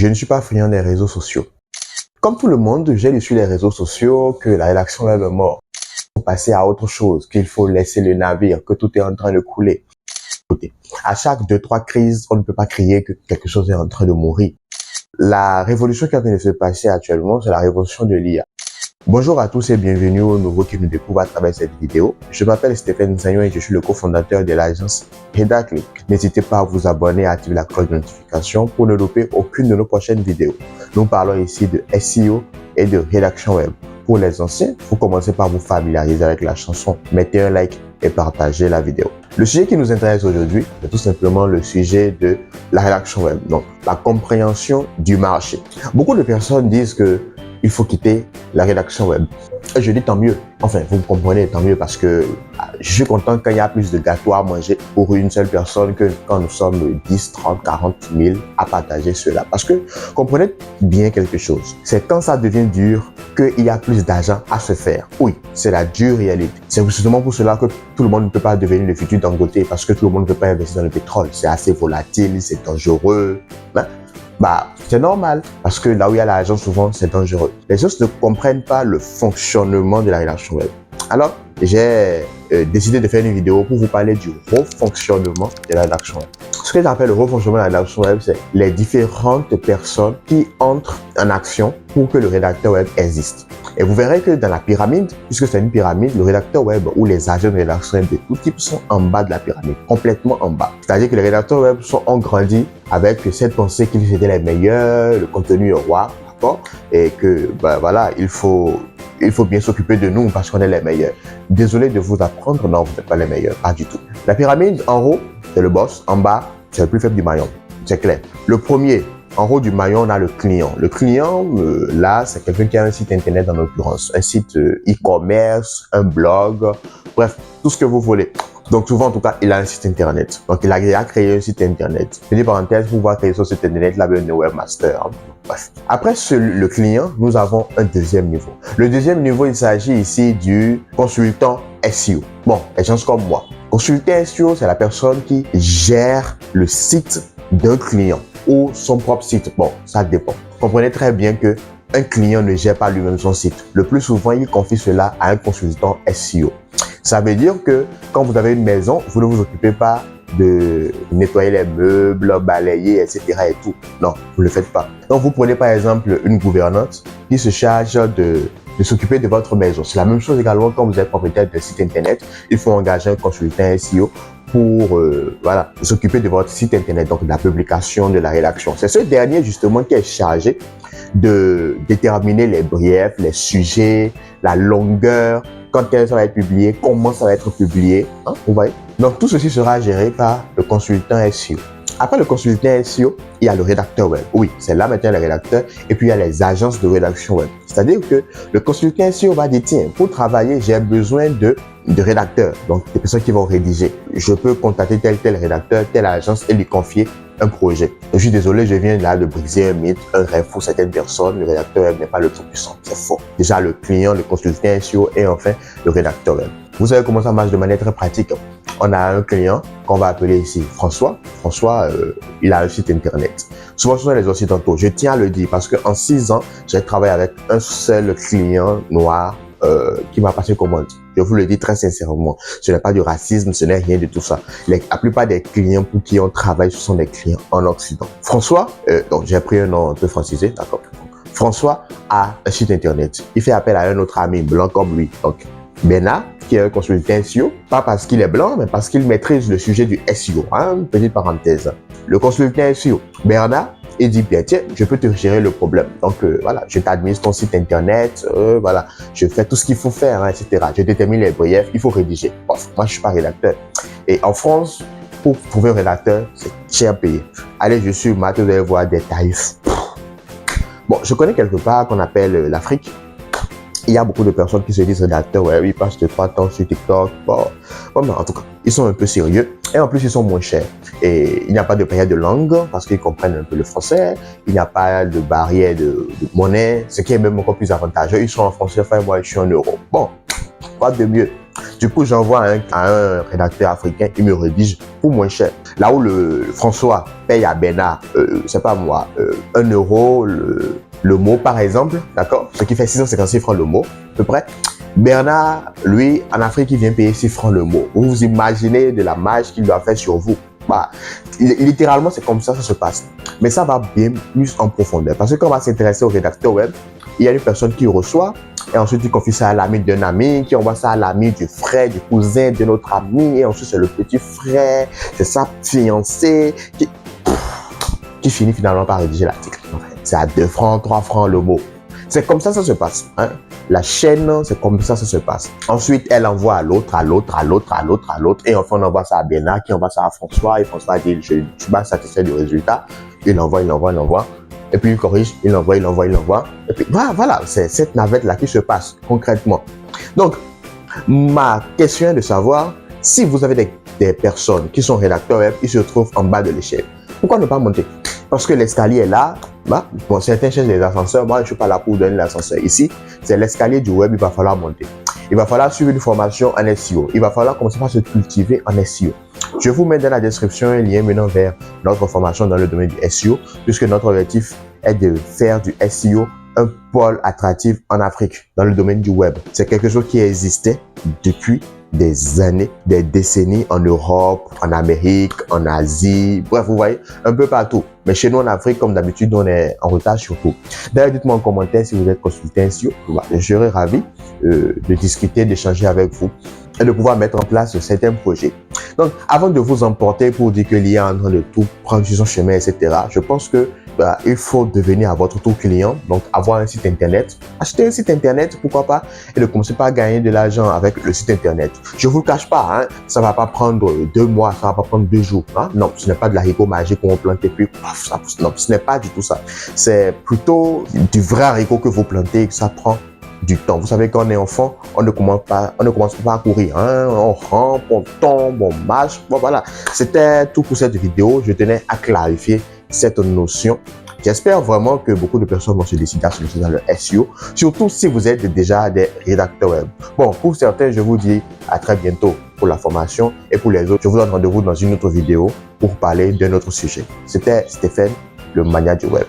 Je ne suis pas friand des réseaux sociaux. Comme tout le monde, j'ai lu sur les réseaux sociaux que la rédaction web est morte. Il faut passer à autre chose, qu'il faut laisser le navire, que tout est en train de couler. À chaque 2-3 crises, on ne peut pas crier que quelque chose est en train de mourir. La révolution qui est en train de se passer actuellement, c'est la révolution de l'IA. Bonjour à tous et bienvenue aux nouveaux qui nous découvrent à travers cette vidéo. Je m'appelle Stéphane Zagnon et je suis le cofondateur de l'agence Redaclick. N'hésitez pas à vous abonner et à activer la cloche de notification pour ne louper aucune de nos prochaines vidéos. Nous parlons ici de SEO et de rédaction web. Pour les anciens, vous commencez par vous familiariser avec la chanson, mettez un like et partagez la vidéo. Le sujet qui nous intéresse aujourd'hui, c'est tout simplement le sujet de la rédaction web, donc la compréhension du marché. Beaucoup de personnes disent que il faut quitter la rédaction web. Et je dis tant mieux. Enfin, vous me comprenez, tant mieux parce que je suis content quand il y a plus de gâteaux à manger pour une seule personne que quand nous sommes 10, 30, 40 000 à partager cela. Parce que comprenez bien quelque chose. C'est quand ça devient dur qu'il y a plus d'argent à se faire. Oui, c'est la dure réalité. C'est justement pour cela que tout le monde ne peut pas devenir le futur Dangote parce que tout le monde ne peut pas investir dans le pétrole. C'est assez volatile, c'est dangereux. Hein? C'est normal, parce que là où il y a l'argent, souvent, c'est dangereux. Les gens ne comprennent pas le fonctionnement de la rédaction web. Alors, j'ai décidé de faire une vidéo pour vous parler du refonctionnement de la rédaction web. Ce que j'appelle le refonctionnement de la rédaction web, c'est les différentes personnes qui entrent en action pour que le rédacteur web existe. Et vous verrez que dans la pyramide, puisque c'est une pyramide, le rédacteur web ou les agents de rédaction web de tout type sont en bas de la pyramide, complètement en bas. C'est-à-dire que les rédacteurs web ont grandi avec cette pensée qu'ils étaient les meilleurs, le contenu est roi, d'accord, et que voilà, il faut bien s'occuper de nous parce qu'on est les meilleurs. Désolé de vous apprendre, non, vous n'êtes pas les meilleurs, pas du tout. La pyramide, en haut, c'est le boss, en bas, c'est le plus faible du maillon, c'est clair. Le premier, en haut du maillon, on a le client. Le client, là, c'est quelqu'un qui a un site internet en l'occurrence, un site e-commerce, un blog, bref, tout ce que vous voulez. Donc souvent, en tout cas, il a un site internet. Donc il a créé un site internet. Petite parenthèse, pour pouvoir créer son site internet, il a besoin de webmaster. Hein. Bref. Après le client, nous avons un deuxième niveau. Le deuxième niveau, il s'agit ici du consultant SEO. Bon, les gens comme moi. Consultant SEO, c'est la personne qui gère le site d'un client ou son propre site. Bon, ça dépend. Comprenez très bien que un client ne gère pas lui-même son site. Le plus souvent, il confie cela à un consultant SEO. Ça veut dire que quand vous avez une maison, vous ne vous occupez pas de nettoyer les meubles, balayer, etc. et tout. Non, vous ne le faites pas. Donc, vous prenez par exemple une gouvernante qui se charge de s'occuper de votre maison. C'est la même chose également quand vous êtes propriétaire d'un site internet. Il faut engager un consultant SEO pour s'occuper de votre site internet, donc de la publication, de la rédaction. C'est ce dernier justement qui est chargé de déterminer les briefs, les sujets, la longueur, quand ça va être publié, comment ça va être publié, hein, vous voyez. Donc tout ceci sera géré par le consultant SEO. Après le consultant SEO, il y a le rédacteur web. Oui, c'est là maintenant le rédacteur. Et puis il y a les agences de rédaction web. C'est-à-dire que le consultant SEO va dire, tiens, pour travailler, j'ai besoin de rédacteurs, donc des personnes qui vont rédiger. Je peux contacter tel rédacteur, telle agence et lui confier un projet. Je suis désolé, je viens là de briser un mythe, un rêve pour certaines personnes. Le rédacteur web n'est pas le tout puissant, c'est faux. Déjà le client, le consultant SEO et enfin le rédacteur web. Vous savez comment ça marche de manière très pratique. On a un client qu'on va appeler ici François. François, il a un site internet. Souvent, ce sont les occidentaux. Je tiens à le dire parce qu'en 6 ans, j'ai travaillé avec un seul client noir qui m'a passé commande. Je vous le dis très sincèrement, ce n'est pas du racisme, ce n'est rien de tout ça. La plupart des clients pour qui on travaille, ce sont des clients en Occident. François, donc j'ai pris un nom un peu francisé, d'accord. François a un site internet. Il fait appel à un autre ami blanc comme lui. Donc, Bernard, qui est un consultant SEO, pas parce qu'il est blanc, mais parce qu'il maîtrise le sujet du SEO. Hein, petite parenthèse. Le consultant SEO, Bernard, il dit bien, tiens, je peux te gérer le problème. Donc, voilà, je t'administre ton site internet, voilà, je fais tout ce qu'il faut faire, hein, etc. Je détermine les briefs, il faut rédiger. Bon, moi, je suis pas rédacteur. Et en France, pour trouver un rédacteur, c'est cher payé. Allez, je suis Matt, vous allez voir des tarifs. Bon, je connais quelque part qu'on appelle l'Afrique. Il y a beaucoup de personnes qui se disent rédacteurs, ouais, ils passent de 3 temps sur TikTok. Bon, mais en tout cas, ils sont un peu sérieux et en plus, ils sont moins chers. Et il n'y a pas de barrière de langue parce qu'ils comprennent un peu le français. Il n'y a pas de barrière de monnaie, ce qui est même encore plus avantageux. Ils sont en français, enfin, moi, je suis en euros. Bon, quoi de mieux? Du coup, j'envoie à un rédacteur africain, il me rédige pour moins cher. Là où le François paye à Bernard, c'est pas moi, 1 euro le mot par exemple, d'accord? Ce qui fait 656 francs le mot, à peu près. Bernard, lui, en Afrique, il vient payer 6 francs le mot. Vous vous imaginez de la marge qu'il doit faire sur vous. Bah, littéralement, c'est comme ça se passe. Mais ça va bien plus en profondeur. Parce que quand on va s'intéresser au rédacteur web, il y a une personne qui reçoit et ensuite il confie ça à l'ami d'un ami, qui envoie ça à l'ami du frère, du cousin de notre ami, et ensuite c'est le petit frère, c'est sa fiancée qui finit finalement par rédiger l'article. C'est à 2 francs, 3 francs le mot. C'est comme ça se passe. Hein? La chaîne, c'est comme ça se passe. Ensuite, elle envoie à l'autre, et enfin on envoie ça à Bernard, qui envoie ça à François, et François dit je ne suis pas satisfait du résultat. Il envoie. Et puis il corrige, il envoie. Et puis voilà, c'est cette navette-là qui se passe concrètement. Donc, ma question est de savoir si vous avez des personnes qui sont rédacteurs web, ils se trouvent en bas de l'échelle. Pourquoi ne pas monter? Parce que l'escalier est là. Bah, bon, certains cherchent les ascenseurs. Moi, je ne suis pas là pour donner l'ascenseur. Ici, c'est l'escalier du web, il va falloir monter. Il va falloir suivre une formation en SEO. Il va falloir commencer par se cultiver en SEO. Je vous mets dans la description un lien menant vers notre formation dans le domaine du SEO, puisque notre objectif est de faire du SEO un pôle attractif en Afrique, dans le domaine du web. C'est quelque chose qui existait depuis des années, des décennies en Europe, en Amérique, en Asie, bref, vous voyez, un peu partout. Mais chez nous en Afrique, comme d'habitude, on est en retard sur tout. D'ailleurs, dites-moi en commentaire si vous êtes consultant SEO. Je serai ravi de discuter, d'échanger avec vous et de pouvoir mettre en place certains projets. Donc, avant de vous emporter pour dire que l'IA est en train de tout prendre sur son chemin, etc., je pense que il faut devenir à votre tour client, donc avoir un site internet, acheter un site internet, pourquoi pas, et de commencer par gagner de l'argent avec le site internet. Je vous le cache pas, hein, ça va pas prendre 2 mois, ça va pas prendre 2 jours. Hein? Non, ce n'est pas de l'haricot magique qu'on plante et puis ça pousse. Non, ce n'est pas du tout ça. C'est plutôt du vrai haricot que vous plantez et que ça prend du temps. Vous savez, quand on est enfant, on ne commence pas à courir. Hein? On rampe, on tombe, on marche. Bon, voilà. C'était tout pour cette vidéo. Je tenais à clarifier cette notion. J'espère vraiment que beaucoup de personnes vont se décider à se lancer dans le SEO, surtout si vous êtes déjà des rédacteurs web. Bon, pour certains, je vous dis à très bientôt pour la formation, et pour les autres, je vous donne rendez-vous dans une autre vidéo pour parler d'un autre sujet. C'était Stéphane, le mania du web.